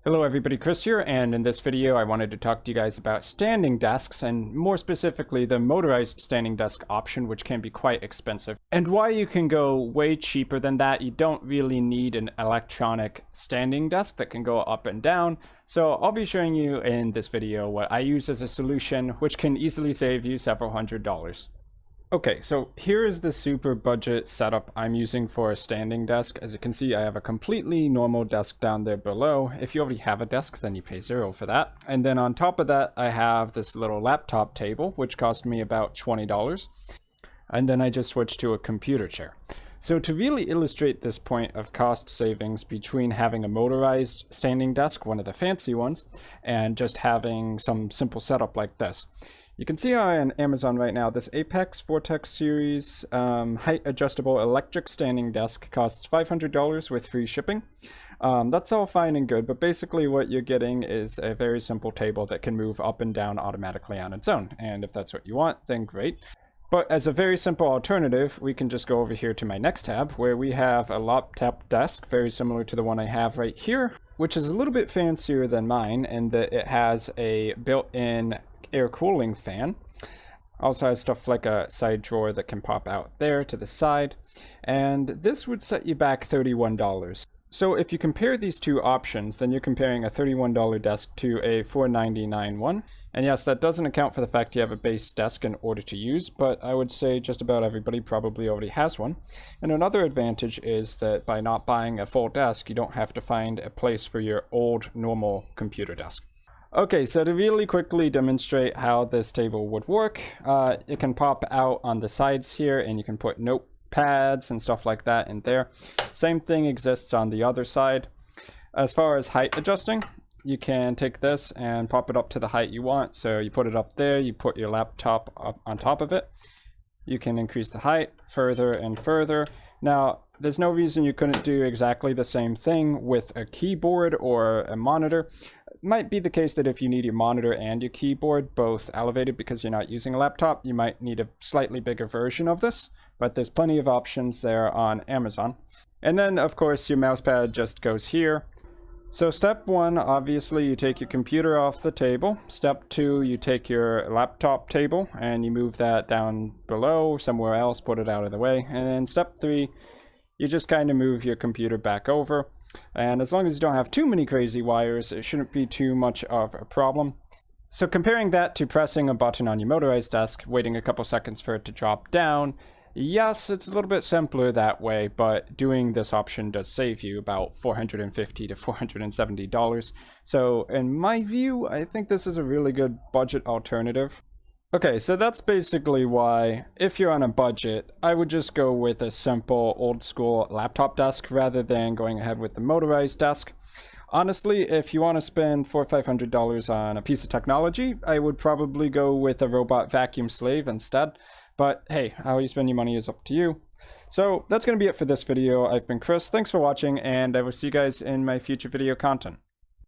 Hello everybody, Chris here, and in this video I wanted to talk to you guys about standing desks, and more specifically the motorized standing desk option, which can be quite expensive, and why you can go way cheaper than that. You don't really need an electronic standing desk that can go up and down. So I'll be showing you in this video what I use as a solution, which can easily save you several $100s. Okay, so here is the super budget setup I'm using for a standing desk. As you can see, I have a completely normal desk down there below. If you already have a desk, then you pay $0 for that. And then on top of that, I have this little laptop table, which cost me about $20. And then I just switched to a computer chair. So to really illustrate this point of cost savings between having a motorized standing desk, one of the fancy ones, and just having some simple setup like this. You can see on Amazon right now, this Apex Vortex series height adjustable electric standing desk costs $500 with free shipping. That's all fine and good, but basically what you're getting is a very simple table that can move up and down automatically on its own. And if that's what you want, then great. But as a very simple alternative, we can just go over here to my next tab where we have a laptop desk very similar to the one I have right here, which is a little bit fancier than mine in that it has a built-in air cooling fan. Also has stuff like a side drawer that can pop out there to the side, and this would set you back $31. So if you compare these two options, then you're comparing a $31 desk to a $499 one. And yes, that doesn't account for the fact you have a base desk in order to use, but I would say just about everybody probably already has one. And another advantage is that by not buying a full desk, you don't have to find a place for your old normal computer desk. Okay, so to really quickly demonstrate how this table would work, it can pop out on the sides here and you can put notepads and stuff like that in there. Same thing exists on the other side. As far as height adjusting, you can take this and pop it up to the height you want. So you put it up there, you put your laptop up on top of it. You can increase the height further and further. Now, there's no reason you couldn't do exactly the same thing with a keyboard or a monitor. It might be the case that if you need your monitor and your keyboard both elevated because you're not using a laptop, you might need a slightly bigger version of this, but there's plenty of options there on Amazon. And then, of course, your mousepad just goes here. So step one, obviously, you take your computer off the table. Step two, you take your laptop table and you move that down below somewhere else, put it out of the way. And then step three, you just kind of move your computer back over. And as long as you don't have too many crazy wires, it shouldn't be too much of a problem. So comparing that to pressing a button on your motorized desk, waiting a couple seconds for it to drop down, yes, it's a little bit simpler that way, but doing this option does save you about $450 to $470. So in my view, I think this is a really good budget alternative. Okay, so that's basically why, if you're on a budget, I would just go with a simple old school laptop desk rather than going ahead with the motorized desk. Honestly, if you want to spend $400 or $500 on a piece of technology, I would probably go with a robot vacuum slave instead. But hey, how you spend your money is up to you. So that's going to be it for this video. I've been Chris, thanks for watching, and I will see you guys in my future video content.